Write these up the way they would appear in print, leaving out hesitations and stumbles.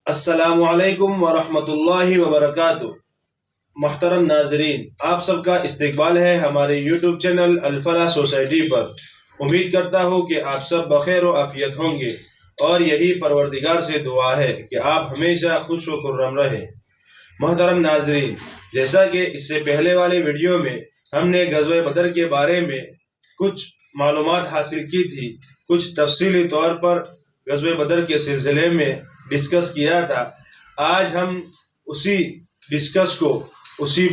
السلام علیکم ورحمۃ اللہ وبرکاتہ۔ محترم ناظرین، آپ سب کا استقبال ہے ہمارے یوٹیوب چینل الفلاح سوسائٹی پر۔ امید کرتا ہوں کہ آپ سب بخیر و عافیت ہوں گے، اور یہی پروردگار سے دعا ہے کہ آپ ہمیشہ خوش و خرم رہیں۔ محترم ناظرین، جیسا کہ اس سے پہلے والے ویڈیو میں ہم نے غزوہ بدر کے بارے میں کچھ معلومات حاصل کی تھی، کچھ تفصیلی طور پر غزوہ بدر کے سلسلے میں ڈسکس کیا تھا۔ آج ہم اسی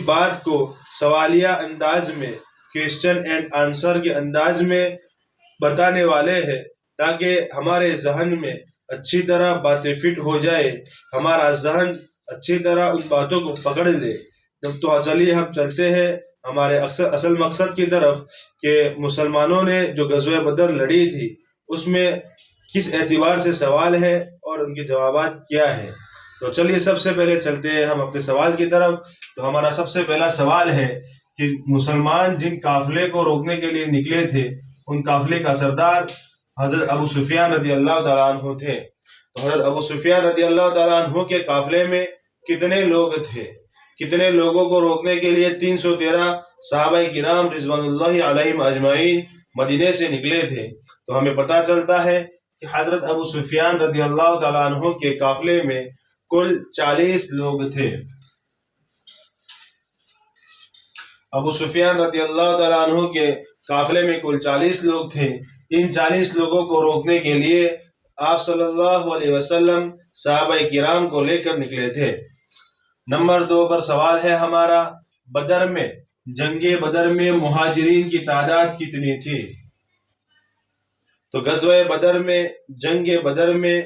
بات کو سوالیہ انداز میں، کوسچن اینڈ آنسر کے انداز میں بتانے والے ہیں، تاکہ ہمارے ذہن میں اچھی طرح باتیں فٹ ہو جائے، ہمارا ذہن اچھی طرح ان باتوں کو پکڑ لے۔ تو چلیے ہم چلتے ہیں ہمارے اصل مقصد کی طرف، کہ مسلمانوں نے جو غزوہ بدر لڑی تھی اس میں کس اعتبار سے سوال ہے اور ان کے جوابات کیا ہیں۔ تو چلیے سب سے پہلے چلتے ہیں ہم اپنے سوال کی طرف۔ تو ہمارا سب سے پہلا سوال ہے کہ مسلمان جن قافلے کو روکنے کے لیے نکلے تھے، ان قافلے کا سردار حضرت ابو سفیان رضی اللہ تعالیٰ عنہ تھے۔ تو حضرت ابو سفیان رضی اللہ تعالیٰ عنہ کے قافلے میں کتنے لوگ تھے؟ کتنے لوگوں کو روکنے کے لیے 313 صحابہ کرام رضوان اللہ علیہم اجمعین مدینے سے نکلے تھے؟ تو ہمیں پتہ چلتا ہے کہ حضرت ابو سفیان رضی اللہ تعالیٰ عنہ کے قافلے میں کل 40 لوگ تھے۔ ابو سفیان رضی اللہ تعالیٰ عنہ کے قافلے میں کل 40 لوگ تھے۔ ان 40 لوگوں کو روکنے کے لیے آپ صلی اللہ علیہ وسلم صحابہ کرام کو لے کر نکلے تھے۔ نمبر 2 پر سوال ہے ہمارا، جنگ بدر میں مہاجرین کی تعداد کتنی تھی؟ تو غزوہ بدر میں، جنگ بدر میں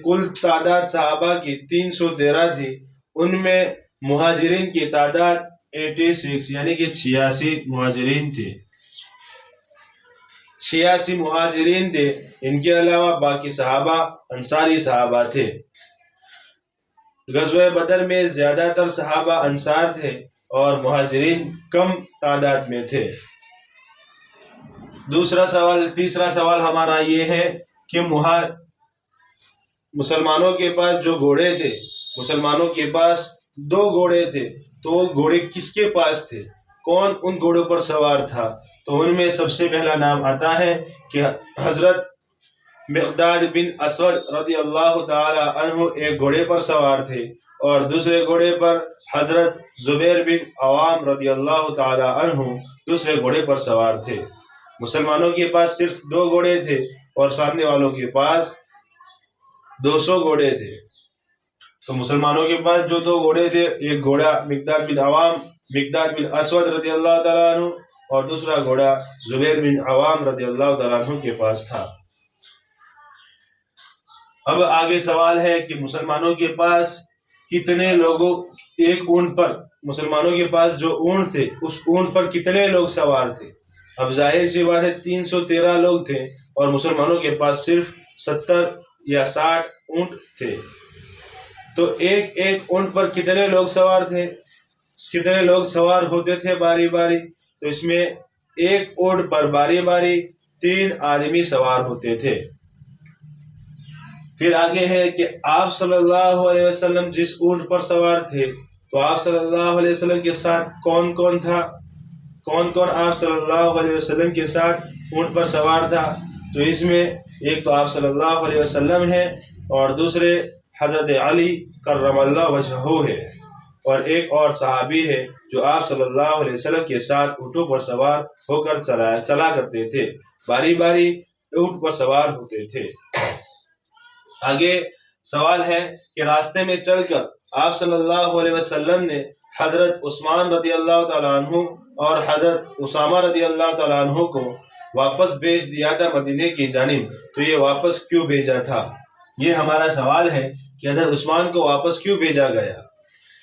کل تعداد صحابہ کی 313 تھی۔ ان میں مہاجرین کی تعداد 86 یعنی کہ 86 مہاجرین تھے۔ 86 مہاجرین تھے۔ ان کے علاوہ باقی صحابہ انصاری صحابہ تھے۔ غزوہ بدر میں زیادہ تر صحابہ انصار تھے اور مہاجرین کم تعداد میں تھے۔ تیسرا سوال ہمارا یہ ہے کہ مسلمانوں کے پاس جو گھوڑے تھے، مسلمانوں کے پاس 2 گھوڑے تھے، تو وہ گھوڑے کس کے پاس تھے؟ کون ان گھوڑوں پر سوار تھا؟ تو ان میں سب سے پہلا نام آتا ہے کہ حضرت مقداد بن اسود رضی اللہ تعالی عنہ ایک گھوڑے پر سوار تھے، اور دوسرے گھوڑے پر حضرت زبیر بن عوام رضی اللہ تعالی عنہ دوسرے گھوڑے پر سوار تھے۔ مسلمانوں کے پاس صرف 2 گھوڑے تھے اور سامنے والوں کے پاس 200 گھوڑے تھے۔ تو مسلمانوں کے پاس جو 2 گھوڑے تھے، ایک گھوڑا مقداد بن اسود رضی اللہ تعالیٰ عنہ، اور دوسرا گھوڑا زبیر بن عوام رضی اللہ تعالیٰ عنہ کے پاس تھا۔ اب آگے سوال ہے کہ مسلمانوں کے پاس کتنے لوگوں، ایک اونٹ پر، مسلمانوں کے پاس جو اونٹ تھے اس اونٹ پر کتنے لوگ سوار تھے؟ اب ظاہر سی بات ہے 313 لوگ تھے اور مسلمانوں کے پاس صرف 70 یا 60 اونٹ تھے۔ تو ایک اونٹ پر کتنے لوگ سوار تھے؟ کتنے لوگ سوار ہوتے تھے باری باری؟ تو اس میں ایک اونٹ پر باری باری 3 آدمی سوار ہوتے تھے۔ پھر آگے ہے کہ آپ صلی اللہ علیہ وسلم جس اونٹ پر سوار تھے، تو آپ صلی اللہ علیہ وسلم کے ساتھ کون کون تھا؟ کون آپ صلی اللہ علیہ وسلم کے ساتھ اونٹ پر سوار تھا؟ تو اس میں ایک تو آپ صلی اللہ علیہ وسلم ہے، اور دوسرے حضرت علی کرم اللہ وجہہ ہے، اور ایک اور صحابی ہے جو آپ صلی اللہ علیہ وسلم کے ساتھ اونٹوں پر سوار ہو کر چلا کرتے تھے، باری باری اونٹ پر سوار ہوتے تھے۔ آگے سوال ہے کہ راستے میں چل کر آپ صلی اللہ علیہ وسلم نے حضرت عثمان رضی اللہ تعالیٰ عنہ اور حضرت اسامہ رضی اللہ تعالیٰ عنہ کو واپس بھیج دیا تھا مدینے کی جانب۔ تو یہ واپس کیوں بھیجا تھا؟ یہ ہمارا سوال ہے کہ حضرت عثمان کو واپس کیوں بھیجا گیا؟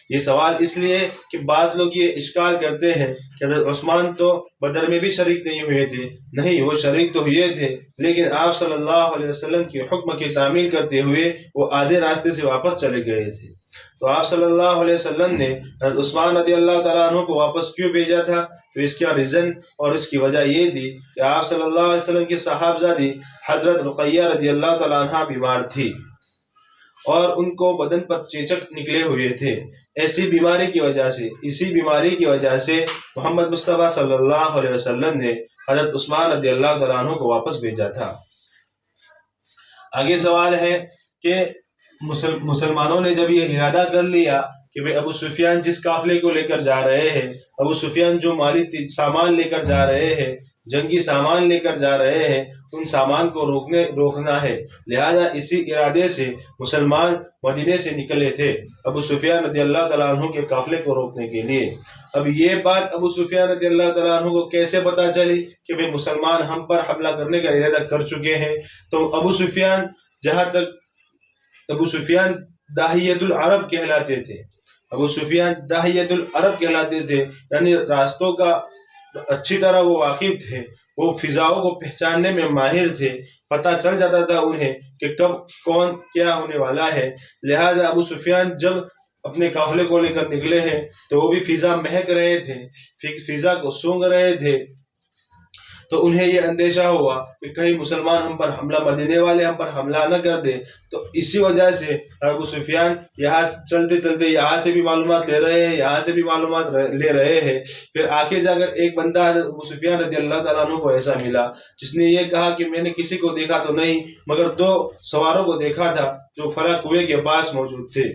یہ سوال اس لیے کہ بعض لوگ یہ اشکال کرتے ہیں کہ حضرت عثمان تو بدر میں بھی شریک نہیں ہوئے تھے۔ نہیں، وہ شریک تو ہوئے تھے، لیکن آپ صلی اللہ علیہ وسلم کے حکم کی تعمیل کرتے ہوئے وہ آدھے راستے سے واپس چلے گئے تھے۔ تو آپ صلی اللہ علیہ وسلم نے حضرت عثمان رضی اللہ تعالیٰ عنہ کو واپس کیوں بھیجا تھا؟ تو اس کا ریزن اور اس کی وجہ یہ تھی کہ آپ صلی اللہ علیہ وسلم کی صاحبزادی حضرت رقیہ رضی اللہ تعالیٰ عنہ بیمار تھی، اور ان کو بدن پر چیچک نکلے ہوئے تھے۔ اسی بیماری کی وجہ سے محمد مصطفیٰ صلی اللہ علیہ وسلم نے حضرت عثمان رضی اللہ تعالیٰ عنہ کو واپس بھیجا تھا۔ آگے سوال ہے کہ مسلمانوں نے جب یہ ارادہ کر لیا کہ بھئی ابو سفیان جس قافلے کو لے کر جا رہے ہیں، ابو سفیان جو مالی سامان لے کر جا رہے ہیں، جنگی سامان لے کر جا رہے ہیں، ان سامان کو روکنا ہے، لہذا اسی ارادے سے مسلمان مدینے سے نکلے تھے ابو سفیان رضی اللہ تعالیٰ عنہ کے قافلے کو روکنے کے لیے۔ اب یہ بات ابو سفیان رضی اللہ تعالیٰ عنہ کو کیسے پتہ چلی کہ بھئی مسلمان ہم پر حملہ کرنے کا ارادہ کر چکے ہیں؟ تو ابو سفیان داہیت العرب کہلاتے تھے، یعنی راستوں کا اچھی طرح وہ واقف تھے، وہ فضاؤں کو پہچاننے میں ماہر تھے، پتہ چل جاتا تھا انہیں کہ کب کون کیا ہونے والا ہے۔ لہذا ابو سفیان جب اپنے قافلے کو لے کر نکلے ہیں تو وہ بھی فضا مہک رہے تھے، فضا کو سونگ رہے تھے، تو انہیں یہ اندیشہ ہوا کہ کہیں مسلمان ہم پر حملہ، مدینے والے ہم پر حملہ نہ کر دے۔ تو اسی وجہ سے ابو سفیان یہاں چلتے چلتے یہاں سے بھی معلومات لے رہے ہیں، یہاں سے بھی معلومات لے رہے ہیں۔ پھر آخر جا کر ایک بندہ ابو سفیان رضی اللہ تعالیٰ عنہ کو ایسا ملا جس نے یہ کہا کہ میں نے کسی کو دیکھا تو نہیں مگر 2 سواروں کو دیکھا تھا جو فلاں کنویں کے پاس موجود تھے۔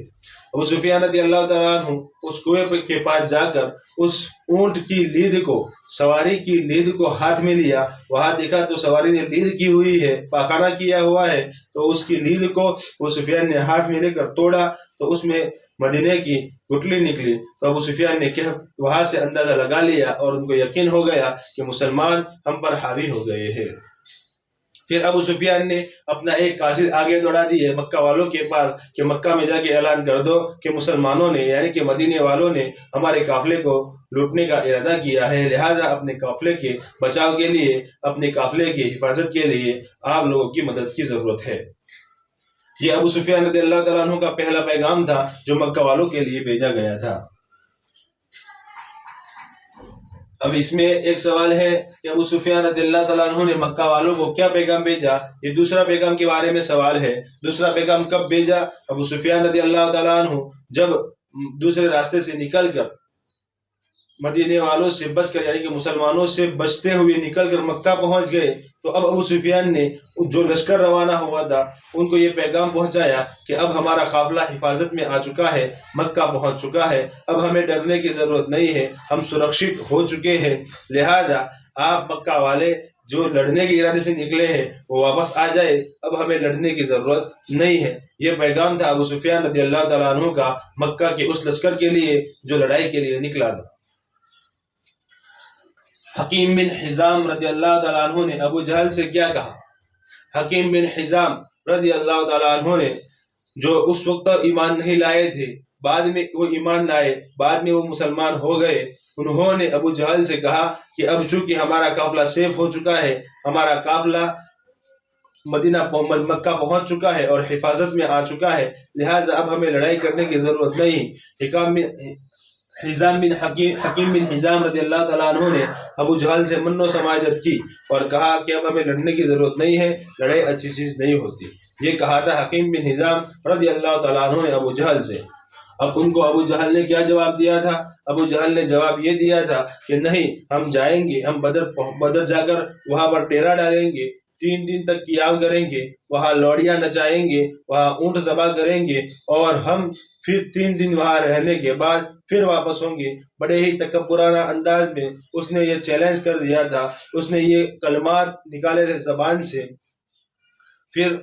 ابو سفیان رضی اللہ تعالیٰ عنہ اس کنویں کے پاس جا کر اس اونٹ کی لید کو، سواری کی لید کو ہاتھ میں لیا، وہاں دیکھا تو سواری نے لید کی ہوئی ہے، پاخانہ کیا ہوا ہے، تو اس کی لید کو ابو سفیان نے ہاتھ میں لے کر توڑا تو اس میں مدینے کی گٹلی نکلی۔ تو ابو سفیان نے وہاں سے اندازہ لگا لیا اور ان کو یقین ہو گیا کہ مسلمان ہم پر حاوی ہو گئے ہیں۔ پھر ابو سفیان نے اپنا ایک قاصد آگے دوڑا دیے مکہ والوں کے پاس کہ مکہ میں جا کے اعلان کر دو کہ مسلمانوں نے یعنی کہ مدینے والوں نے ہمارے قافلے کو لوٹنے کا ارادہ کیا ہے، لہذا اپنے قافلے کے بچاؤ کے لیے، اپنے قافلے کی حفاظت کے لیے آپ لوگوں کی مدد کی ضرورت ہے۔ یہ ابو سفیان رضی اللہ تعالیٰ عنہ کا پہلا پیغام تھا جو مکہ والوں کے لیے بھیجا گیا تھا۔ اب اس میں ایک سوال ہے کہ ابو سفیان رضی اللہ تعالیٰ عنہ نے مکہ والوں کو کیا پیغام بھیجا؟ یہ دوسرا پیغام کے بارے میں سوال ہے۔ دوسرا پیغام کب بھیجا؟ ابو سفیان رضی اللہ تعالیٰ عنہ جب دوسرے راستے سے نکل کر مدینے والوں سے بچ کر یعنی کہ مسلمانوں سے بچتے ہوئے نکل کر مکہ پہنچ گئے تو اب ابو سفیان نے جو لشکر روانہ ہوا تھا ان کو یہ پیغام پہنچایا کہ اب ہمارا قافلہ حفاظت میں آ چکا ہے، مکہ پہنچ چکا ہے، اب ہمیں ڈرنے کی ضرورت نہیں ہے، ہم سرکشت ہو چکے ہیں، لہذا آپ مکہ والے جو لڑنے کے ارادے سے نکلے ہیں وہ واپس آ جائے، اب ہمیں لڑنے کی ضرورت نہیں ہے۔ یہ پیغام تھا ابو سفیان رضی اللہ تعالیٰ عنہ کا مکہ کے اس لشکر کے لیے جو لڑائی کے لیے نکلا تھا۔ حکیم بن حزام رضی اللہ تعالیٰ عنہ نے ابو جہل سے کیا کہا؟ حکیم بن حزام رضی اللہ تعالیٰ عنہ نے جو اس وقت ایمان نہیں لائے تھے، بعد میں وہ ایمان لائے، بعد میں وہ مسلمان ہو گئے، انہوں نے ابو جہل سے کہا کہ اب چونکہ ہمارا قافلہ سیف ہو چکا ہے، ہمارا قافلہ مکہ پہنچ چکا ہے اور حفاظت میں آ چکا ہے، لہٰذا اب ہمیں لڑائی کرنے کی ضرورت نہیں۔ حکیم بن حزام رضی اللہ تعالیٰ عنہ نے ابو جہل سے من و سماجت کی اور کہا کہ اب ہمیں لڑنے کی ضرورت نہیں ہے، لڑائی اچھی چیز نہیں ہوتی۔ یہ کہا تھا حکیم بن حزام رضی اللہ تعالیٰ عنہ نے ابو جہل سے۔ اب ان کو ابو جہل نے کیا جواب دیا تھا؟ ابو جہل نے جواب یہ دیا تھا کہ نہیں، ہم جائیں گے، ہم بدر جا کر وہاں پر ڈیرا ڈالیں گے، 3 دن تک قیام کریں گے، وہاں لوڑیاں نچائیں گے، وہاں اونٹ ذبح کریں گے اور ہم پھر 3 دن وہاں رہنے کے بعد پھر واپس ہوں گے۔ بڑے ہی تکبرانہ انداز میں اس نے یہ چیلنج کر دیا تھا، اس نے یہ کلمات نکالے تھے زبان سے۔ پھر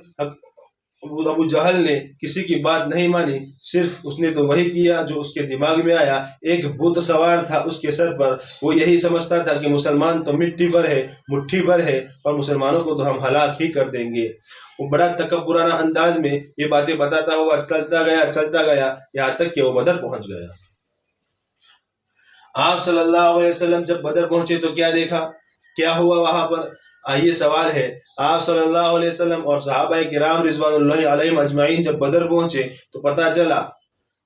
ابو جہل نے کسی کی بات نہیں مانی، صرف اس نے تو وہی کیا جو اس کے دماغ میں آیا۔ ایک بت سوار تھا اس کے سر پر، وہ یہی سمجھتا تھا کہ مسلمان تو مٹی پر ہے، مٹھی پر ہے اور مسلمانوں کو تو ہم ہلاک ہی کر دیں گے۔ وہ بڑا تکبرانہ انداز میں یہ باتیں بتاتا ہوا چلتا گیا یہاں تک کہ وہ بدر پہنچ گیا۔ آپ صلی اللہ علیہ وسلم جب بدر پہنچے تو کیا دیکھا، کیا ہوا وہاں پر؟ یہ سوال ہے۔ آپ صلی اللہ علیہ وسلم اور صحابہ کرام رضوان اللہ علیہم اجمعین جب بدر پہنچے تو پتہ چلا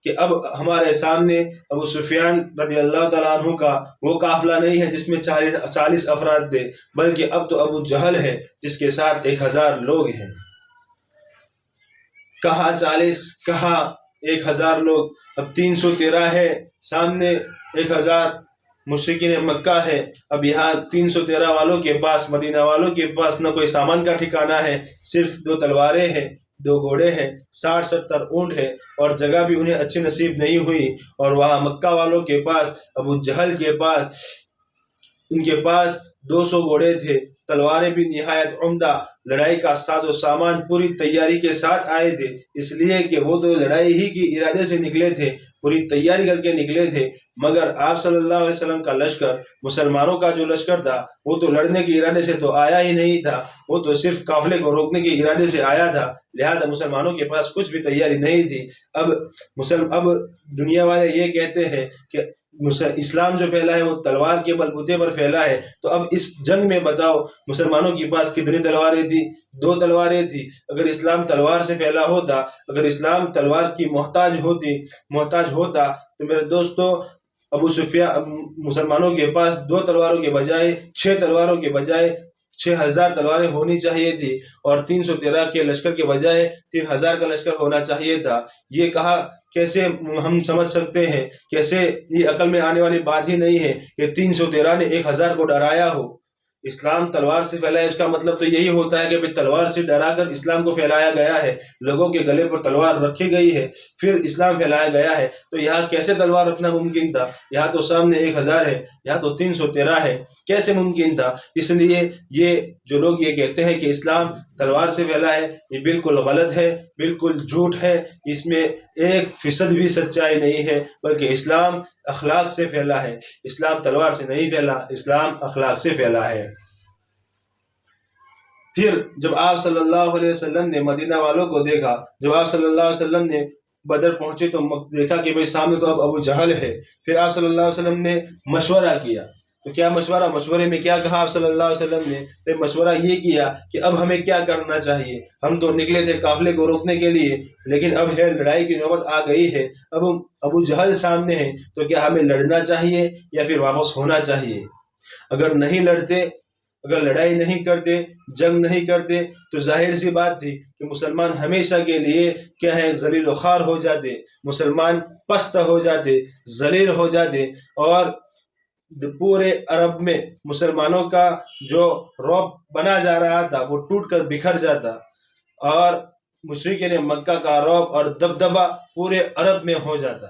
کہ اب ہمارے سامنے ابو سفیان رضی اللہ تعالیٰ عنہ کا وہ قافلہ نہیں ہے جس میں 40 افراد تھے، بلکہ اب تو ابو جہل ہے جس کے ساتھ 1000 لوگ ہیں۔ کہا 40 کہا 1000 لوگ، اب 313 ہے، سامنے 1000 مشرکین مکہ ہے. اب یہاں 313 والوں کے پاس، مدینہ والوں کے پاس نہ کوئی سامان کا ٹھکانہ ہے، صرف 2 تلواریں ہیں، 2 گھوڑے ہیں، 60-70 اونٹ ہے، اور جگہ بھی انہیں اچھی نصیب نہیں ہوئی. اور وہاں مکہ والوں کے پاس، ابو جہل کے پاس، ان کے پاس 200 گھوڑے تھے، تلواریں بھی نہایت عمدہ، لڑائی کا ساز و سامان پوری تیاری کے ساتھ آئے تھے، اس لیے کہ وہ تو لڑائی ہی کی ارادے سے نکلے تھے، پوری تیاری کر کے نکلے تھے. مگر آپ صلی اللہ علیہ وسلم کا لشکر، مسلمانوں کا جو لشکر تھا، وہ تو لڑنے کے ارادے سے تو آیا ہی نہیں تھا، وہ تو صرف قافلے کو روکنے کے ارادے سے آیا تھا، لہذا مسلمانوں کے پاس کچھ بھی تیاری نہیں تھی. اب دنیا والے یہ کہتے ہیں کہ اسلام جو پھیلا ہے وہ تلوار کے بلبوتے پر پھیلا ہے. تو اب اس جنگ میں بتاؤ مسلمانوں کے پاس کتنی تلواریں تھی؟ 2 تلواریں تھی. اگر اسلام تلوار سے پھیلا ہوتا، اگر اسلام تلوار کی محتاج ہوتا تو میرے دوستو، ابو سفیان، مسلمانوں کے پاس 2 تلواروں کے بجائے 6 تلواروں کے بجائے 6000 تلواریں ہونی چاہیے تھی، اور 313 کے لشکر کے بجائے 3000 کا لشکر ہونا چاہیے تھا. یہ کہا کیسے ہم سمجھ سکتے ہیں؟ کیسے یہ عقل میں آنے والی بات ہی نہیں ہے کہ 313 نے 1000 کو ڈرایا ہو. اسلام تلوار سے پھیلا ہے، اس کا مطلب تو یہی ہوتا ہے کہ تلوار سے ڈرا کر اسلام کو پھیلایا گیا ہے، لوگوں کے گلے پر تلوار رکھی گئی ہے، پھر اسلام پھیلایا گیا ہے. تو یہاں کیسے تلوار رکھنا ممکن تھا؟ یہاں تو سامنے 1000 ہے، یہاں تو 313 ہے، کیسے ممکن تھا؟ اس لیے یہ جو لوگ یہ کہتے ہیں کہ اسلام تلوار سے پھیلا ہے، یہ بالکل غلط ہے، بالکل جھوٹ ہے. اس میں 1% بھی سچائی نہیں ہے، بلکہ اسلام اخلاق سے پھیلا ہے. اسلام تلوار سے نہیں پھیلا، اسلام اخلاق سے پھیلا ہے. پھر جب آپ صلی اللہ علیہ وسلم نے مدینہ والوں کو دیکھا، جب آپ صلی اللہ علیہ وسلم نے بدر پہنچے تو دیکھا کہ بھئی سامنے تو اب ابو جہل ہے. پھر آپ صلی اللہ علیہ وسلم نے مشورہ کیا. تو کیا مشورے میں کیا کہا آپ صلی اللہ علیہ وسلم نے؟ پھر مشورہ یہ کیا کہ اب ہمیں کیا کرنا چاہیے. ہم تو نکلے تھے قافلے کو روکنے کے لیے، لیکن اب ہے لڑائی کی نوبت آ گئی ہے، اب ابو جہل سامنے ہیں، تو کیا ہمیں لڑنا چاہیے یا پھر واپس ہونا چاہیے؟ اگر نہیں لڑتے، اگر لڑائی نہیں کرتے، جنگ نہیں کرتے، تو ظاہر سی بات تھی کہ مسلمان ہمیشہ کے لیے کیا ہے، ذلیل و خوار ہو جاتے، مسلمان پست ہو جاتے، ذلیل ہو جاتے، اور پورے عرب میں مسلمانوں کا جو رعب بنا جا رہا تھا وہ ٹوٹ کر بکھر جاتا، اور مشرکین مکہ کا رعب اور دبدبہ پورے عرب میں ہو جاتا.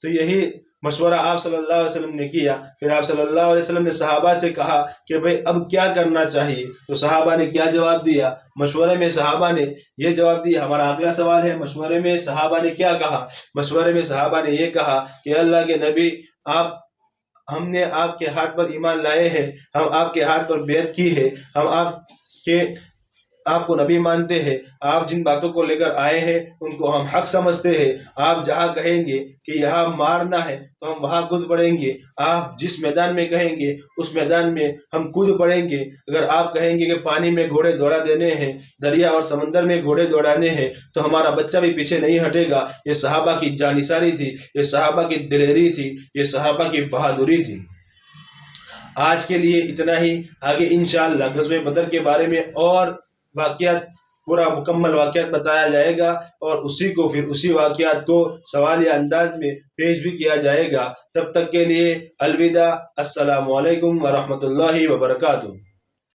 تو یہی مشورہ آپ صلی اللہ علیہ وسلم نے کیا. پھر آپ صلی اللہ علیہ وسلم نے صحابہ سے کہا کہ بھئی اب کیا کرنا چاہیے. تو صحابہ نے کیا جواب دیا؟ مشورے میں صحابہ نے یہ جواب دیا، ہمارا اگلا سوال ہے مشورے میں صحابہ نے کیا کہا؟ مشورے میں صحابہ نے یہ کہا کہ اللہ کے نبی، ہم نے آپ کے ہاتھ پر ایمان لائے ہیں، ہم آپ کے ہاتھ پر بیعت کی ہے، ہم آپ کو نبی مانتے ہیں، آپ جن باتوں کو لے کر آئے ہیں ان کو ہم حق سمجھتے ہیں. آپ جہاں کہیں گے کہ یہاں مارنا ہے تو ہم وہاں کود پڑیں گے، آپ جس میدان میں کہیں گے اس میدان میں ہم کود پڑیں گے. اگر آپ کہیں گے کہ پانی میں گھوڑے دوڑا دینے ہیں، دریا اور سمندر میں گھوڑے دوڑانے ہیں، تو ہمارا بچہ بھی پیچھے نہیں ہٹے گا. یہ صحابہ کی جانثاری تھی، یہ صحابہ کی دلیری تھی، یہ صحابہ کی بہادری تھی. آج کے لیے اتنا ہی. آگے انشاءاللہ غزوہ بدر کے بارے میں اور واقعات، پورا مکمل واقعات بتایا جائے گا، اور اسی واقعات کو سوالیہ انداز میں پیش بھی کیا جائے گا. تب تک کے لیے الوداع. السلام علیکم ورحمۃ اللہ وبرکاتہ.